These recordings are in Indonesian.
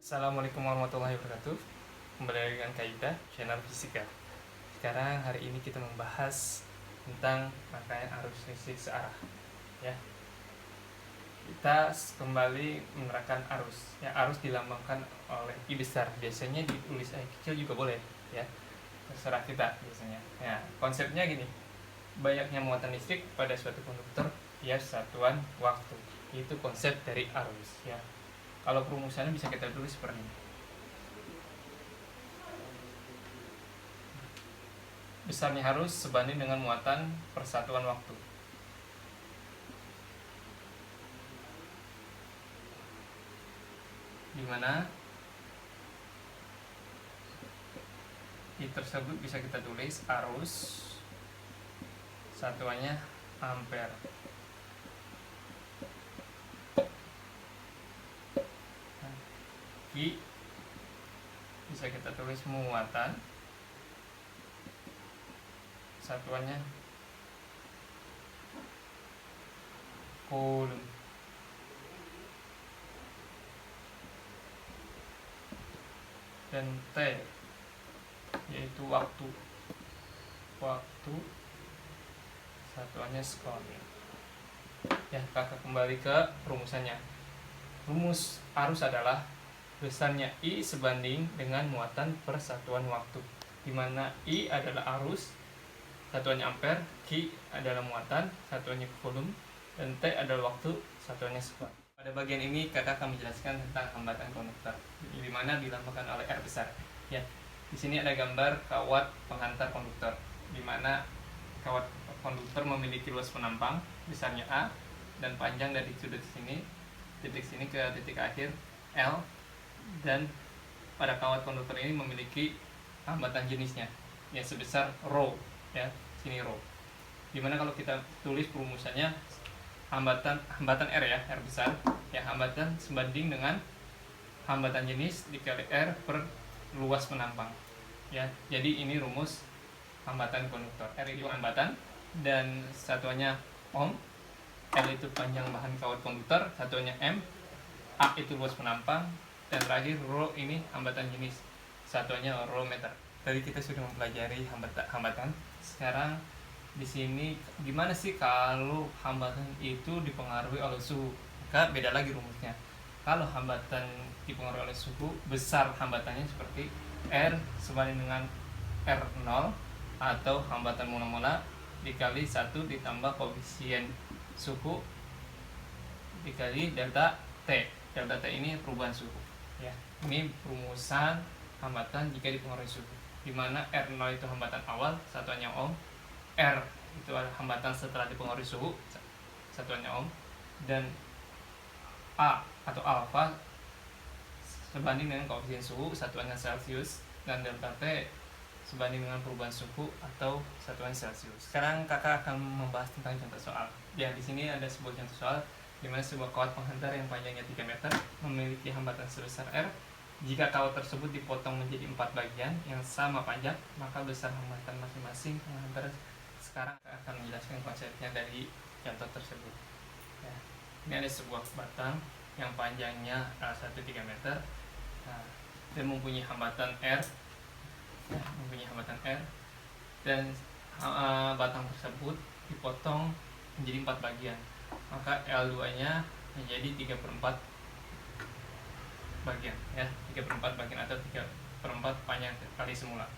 Assalamualaikum warahmatullahi wabarakatuh. Kembali lagi dengan Kaida, channel fisika. Sekarang hari ini kita membahas tentang rangkaian arus listrik searah. Ya, kita kembali menerangkan arus. Ya, arus dilambangkan oleh I besar. Biasanya ditulis I kecil juga boleh. Ya, terserah kita biasanya. Ya, konsepnya gini. Banyaknya muatan listrik pada suatu konduktor ya satuan waktu. Itu konsep dari arus. Ya. Kalau perumusannya bisa kita tulis seperti ini. Besarnya arus sebanding dengan muatan persatuan waktu. Di mana I tersebut bisa kita tulis arus satuannya ampere. I bisa kita tulis muatan satuannya coulomb. Dan T yaitu waktu satuannya sekon. Ya, kakak kembali ke rumusannya. Rumus arus adalah besarnya I sebanding dengan muatan per satuan waktu, di mana I adalah arus, satuannya ampere, Q adalah muatan, satuannya coulomb, dan T adalah waktu, satuannya sekon. Pada bagian ini kakak akan menjelaskan tentang hambatan konduktor, di mana dilambangkan oleh R besar. Ya, di sini ada gambar kawat penghantar konduktor, di mana kawat konduktor memiliki luas penampang besarnya A dan panjang dari sudut sini, titik sini ke titik akhir L, dan pada kawat konduktor ini memiliki hambatan jenisnya yang sebesar rho, ya sini rho. Dimana kalau kita tulis perumusannya hambatan R, ya R besar, ya hambatan sebanding dengan hambatan jenis dikali R per luas penampang, ya. Jadi ini rumus hambatan konduktor. R itu hambatan dan satuannya ohm, L itu panjang bahan kawat konduktor, satuannya M, A itu luas penampang, dan terakhir rho ini hambatan jenis, satuannya rho meter. Tadi kita sudah mempelajari hambatan. Sekarang di sini gimana sih kalau hambatan itu dipengaruhi oleh suhu? Maka beda lagi rumusnya. Kalau hambatan dipengaruhi oleh suhu, besar hambatannya seperti R sebanding dengan R0 atau hambatan mula-mula dikali 1 ditambah koefisien suhu dikali delta T. Delta T ini perubahan suhu. Ya, ini perumusan hambatan jika dipengaruhi suhu, di mana R0 itu hambatan awal, satuannya ohm, R itu adalah hambatan setelah dipengaruhi suhu, satuannya ohm, dan A atau alfa sebanding dengan koefisien suhu, satuannya Celcius, dan delta T sebanding dengan perubahan suhu atau satuan Celcius. Sekarang kakak akan membahas tentang contoh soal. Ya, di sini ada sebuah contoh soal di mana sebuah kawat penghantar yang panjangnya 3 meter memiliki hambatan sebesar R. Jika kawat tersebut dipotong menjadi 4 bagian yang sama panjang, maka besar hambatan masing-masing penghantar. Sekarang akan menjelaskan konsepnya dari contoh tersebut. Ya, ini ada sebuah batang yang panjangnya 3 meter, dan mempunyai hambatan R, dan batang tersebut dipotong menjadi 4 bagian, maka L2-nya menjadi 3/4 bagian, ya 3/4 bagian atau 3/4 panjang kali semula.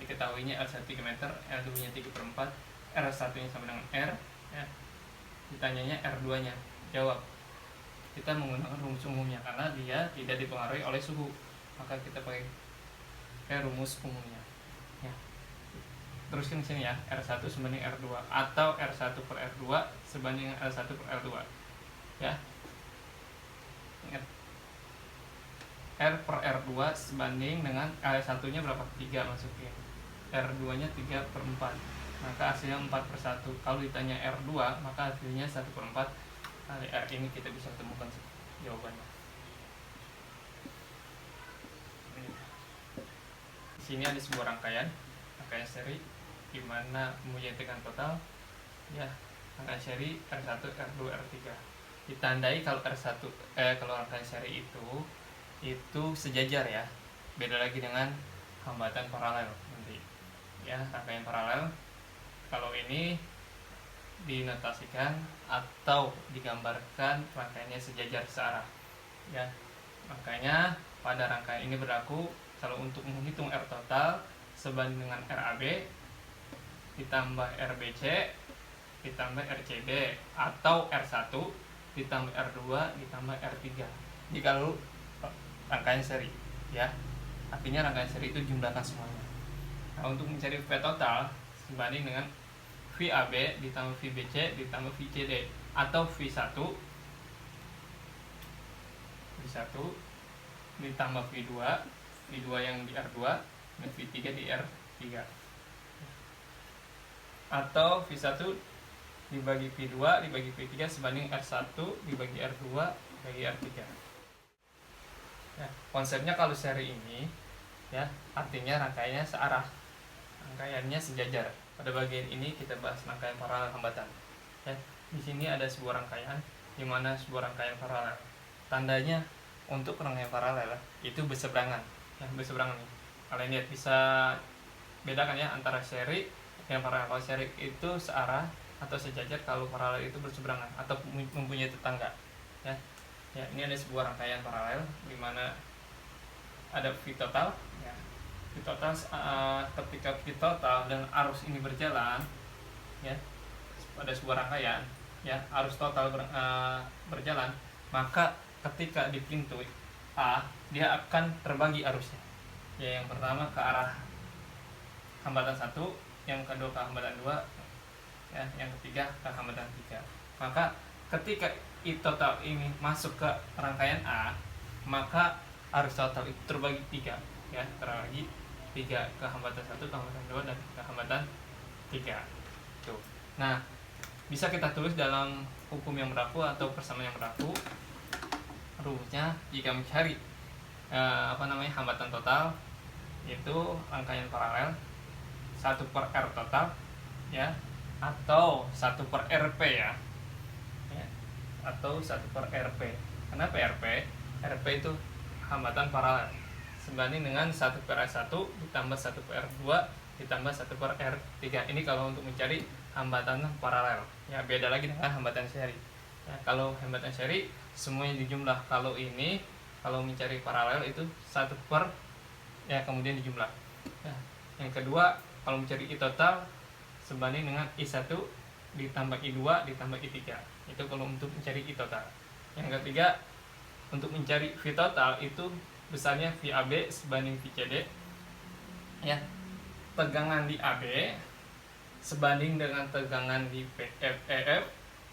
Diketahuinya L1 3 meter, L2-nya 3/4, R1-nya sama dengan R, ya. Ditanyanya R2-nya, jawab. Kita menggunakan rumus umumnya karena dia tidak dipengaruhi oleh suhu, maka kita pakai rumus umumnya. Ya. Teruskan di sini ya, R1 sebanding R2 atau R1 per R2 sebanding R1 per R2. Ya. Ingat. R per R2 sebanding dengan R1-nya berapa? 3 masukin. R2-nya 3/4. Maka hasilnya 4/1. Kalau ditanya R2, maka hasilnya 1/4 kali R. Ini kita bisa temukan jawabannya. Di sini ada sebuah rangkaian seri di mana mempunyai tegangan total, ya, rangkaian seri R1, R2, R3. Ditandai kalau R1 kalau rangkaian seri itu itu sejajar ya, beda lagi dengan hambatan paralel nanti ya. Rangkaian paralel kalau ini dinotasikan atau digambarkan rangkaiannya sejajar searah ya. Makanya pada rangkaian ini berlaku kalau untuk menghitung R total sebanding dengan RAB ditambah RBC ditambah RCD atau R1 ditambah R2 ditambah R3 jika lalu rangkaian seri ya. Artinya rangkaian seri itu jumlahkan semuanya. Nah, untuk mencari V total sebanding dengan VAB ditambah VBC ditambah VCD atau V1 ditambah V2 yang di R2 dan V3 di R3 atau V1 dibagi V2 dibagi V3 sebanding R1 dibagi R2 dibagi R3 ya. Konsepnya kalau seri ini ya artinya rangkaiannya searah, rangkaiannya sejajar. Pada bagian ini kita bahas rangkaian paralel hambatan ya. Di sini ada sebuah rangkaian di mana sebuah rangkaian paralel tandanya untuk rangkaian paralel itu berseberangan ya, berseberangan nih. Kalian lihat bisa bedakan ya antara seri dan paralel. Kalau seri itu searah atau sejajar, kalau paralel itu berseberangan atau mempunyai tetangga ya. Ya, ini ada sebuah rangkaian paralel di mana ada V total ya. V total ketika V total dan arus ini berjalan ya pada sebuah rangkaian ya, arus total berjalan, maka ketika di pintu A dia akan terbagi arusnya ya. Yang pertama ke arah hambatan 1, yang kedua ke hambatan 2 ya, yang ketiga ke hambatan 3. Maka ketika I total ini masuk ke rangkaian A, maka arus total itu terbagi 3 ya, terbagi 3 ke hambatan 1, ke hambatan 2 dan ke hambatan 3. Tuh. Nah, bisa kita tulis dalam hukum yang berlaku atau persamaan yang berlaku. Rumusnya jika mencari hambatan total yaitu rangkaian paralel 1 per R total ya, atau 1 per RP ya, atau 1 per RP. Kenapa RP? RP itu hambatan paralel sebanding dengan 1 per R1 ditambah 1 per R2 ditambah 1 per R3. Ini kalau untuk mencari hambatan paralel ya, beda lagi dengan hambatan seri ya. Kalau hambatan seri semuanya dijumlah, kalau ini kalau mencari paralel itu 1 per ya kemudian dijumlah ya. Yang kedua, kalau mencari I total sebanding dengan I1 ditambah I2 ditambah I3, itu kalau untuk mencari I total. Yang ketiga, untuk mencari V total itu besarnya VAB sebanding VCD ya. Tegangan di AB sebanding dengan tegangan di EF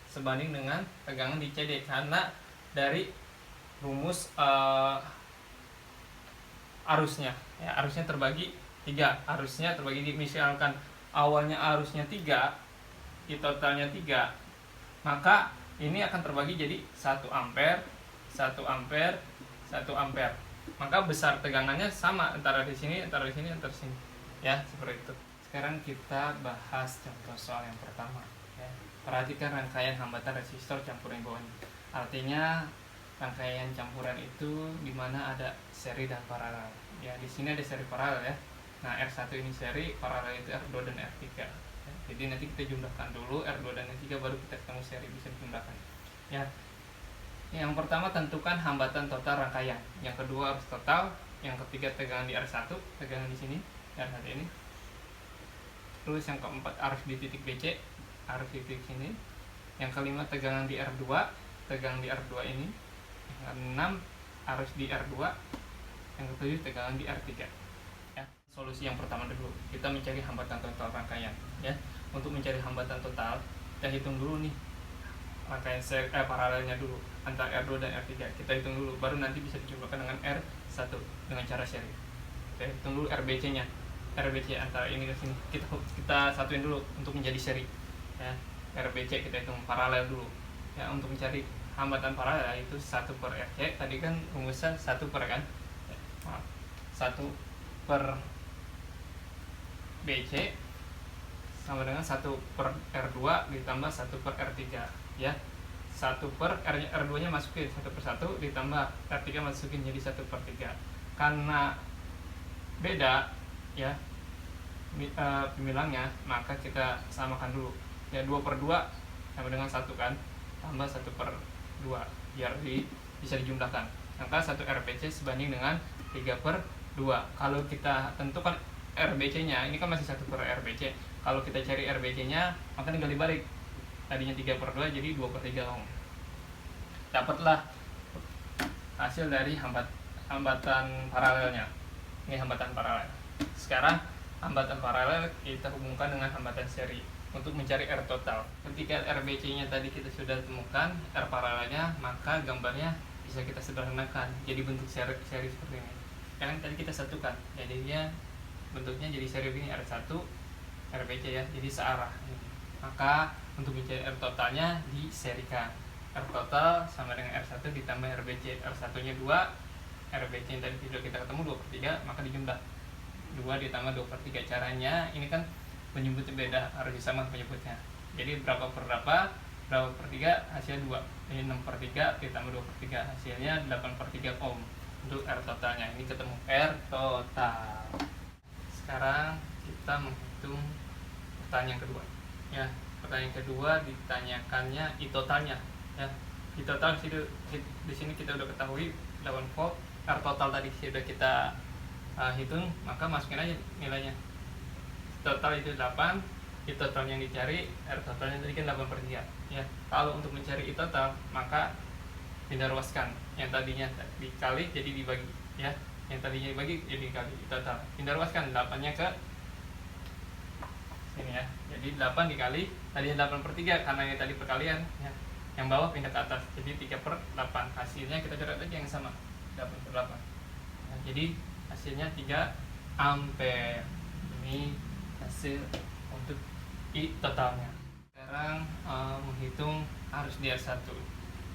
sebanding dengan tegangan di CD, karena dari rumus arusnya ya, arusnya terbagi 3, arusnya terbagi misalkan awalnya arusnya 3, I totalnya 3, maka ini akan terbagi jadi 1 ampere 1 ampere 1 ampere, maka besar tegangannya sama antara di sini antara di sini antara di sini ya, seperti itu. Sekarang kita bahas contoh soal yang pertama ya. Perhatikan rangkaian hambatan resistor campuran bawah ini. Artinya rangkaian campuran itu dimana ada seri dan paralel ya. Di sini ada seri paralel ya. Nah, R1 ini seri, paralel itu R2 dan R3 ya. Jadi nanti kita jumlahkan dulu R2 dan R3 baru kita ketemu seri, bisa dijumlahkan ya. Yang pertama, tentukan hambatan total rangkaian. Yang kedua, arus total. Yang ketiga, tegangan di R1, tegangan di sini R1 ini. Terus yang keempat, arus di titik BC, arus di titik sini. Yang kelima, tegangan di R2, tegangan di R2 ini. Yang keenam, arus di R2. Yang ketujuh, tegangan di R3 ya. Solusi yang pertama dulu, kita mencari hambatan total rangkaian ya. Untuk mencari hambatan total, kita hitung dulu nih rangkaian paralelnya dulu antara R2 dan R3. Kita hitung dulu, baru nanti bisa dijumlahkan dengan R1 dengan cara seri. Kita hitung dulu RBC-nya. RBC antara ini ke sini kita satuin dulu untuk menjadi seri ya. RBC kita hitung paralel dulu ya. Untuk mencari hambatan paralel itu 1 per RC, tadi kan rumusnya 1 per kan ya, 1 per BC sama dengan 1 per R2 ditambah 1 per R3 ya. R2 nya masukin 1/1 ditambah R3 masukin jadi 1/3. Karena beda ya pemilangnya, maka kita samakan dulu ya. 2/2 sama dengan 1 kan, tambah 1/2 biar bisa dijumlahkan, maka 1 RBC sebanding dengan 3/2. Kalau kita tentukan RBC nya, ini kan masih 1/RBC. Kalau kita cari RBC nya, maka tinggal dibalik, tadinya 3/2 jadi 2/3 dong. Dapatlah hasil dari hambatan paralelnya. Ini hambatan paralel. Sekarang hambatan paralel kita hubungkan dengan hambatan seri untuk mencari R total. Ketika RBC-nya tadi kita sudah temukan, R paralelnya, maka gambarnya bisa kita sederhanakan jadi bentuk seri seperti ini. Kan tadi kita satukan, jadinya bentuknya jadi seri ini R1 RBC ya, jadi searah. Maka untuk mencari R totalnya diserikan. R total sama dengan R1 ditambah RBC. R1-nya 2, RBC yang tadi sudah kita ketemu 2/3, maka dijumlah 2 ditambah 2/3. Caranya ini kan penyebutnya beda, harus sama penyebutnya. Jadi berapa per hasilnya 2. Ini 6/3 ditambah 2/3 hasilnya 8/3 ohm untuk R totalnya. Ini ketemu R total. Sekarang kita menghitung pertanyaan kedua ya. Pertanyaan kedua ditanyakannya I totalnya ya. I total di sini kita udah ketahui 8 volt. R total tadi sudah kita hitung, maka masukin aja nilainya. Total itu 8, I total yang dicari, R totalnya tadi kan 8/3 ya. Kalau untuk mencari I total, maka pindah ruaskan. Yang tadinya dikali jadi dibagi ya. Yang tadinya dibagi jadi dikali. I total pindah ruaskan 8-nya ke sini ya. Jadi 8 dikali tadinya 8/3 karena ini tadi perkalian ya. Yang bawah pindah ke atas jadi 3/8. Hasilnya kita coret aja yang sama, 8/8. Nah, jadi hasilnya 3 ampere. Ini hasil untuk I totalnya. Sekarang menghitung arus di R1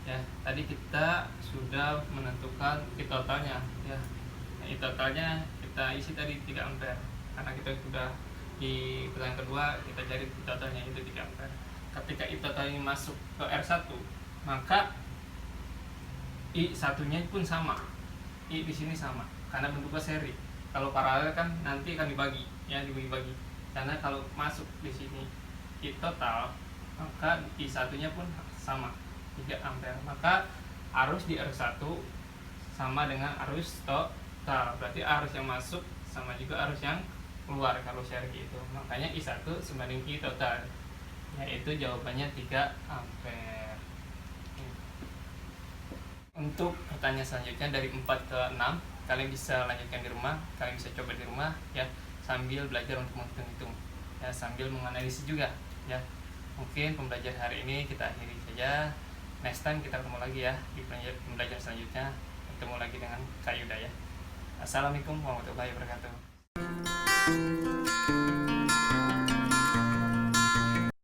ya. Tadi kita sudah menentukan I totalnya ya. Nah, I totalnya kita isi tadi 3 ampere karena kita sudah di pertanyaan kedua kita cari I totalnya itu 3 ampere. Ketika I total ini masuk ke R1, maka I satunya pun sama. I di sini sama karena bentuknya seri. Kalau paralel kan nanti akan dibagi ya, dibagi-bagi. Karena kalau masuk di sini I total, maka I satunya pun sama 3 ampere. Maka arus di R1 sama dengan arus total. Berarti arus yang masuk sama juga arus yang keluar kalau seri itu. Makanya I1 sebanding I total. Yaitu jawabannya 3 ampere. Untuk pertanyaan selanjutnya dari 4 ke 6, kalian bisa lanjutkan di rumah, kalian bisa coba di rumah ya, sambil belajar untuk menghitung-hitung ya, sambil menganalisis juga ya. Mungkin pembelajaran hari ini kita akhiri saja. Next time kita ketemu lagi ya di pembelajaran selanjutnya. Ketemu lagi dengan Kak Yuda ya. Assalamualaikum warahmatullahi wabarakatuh.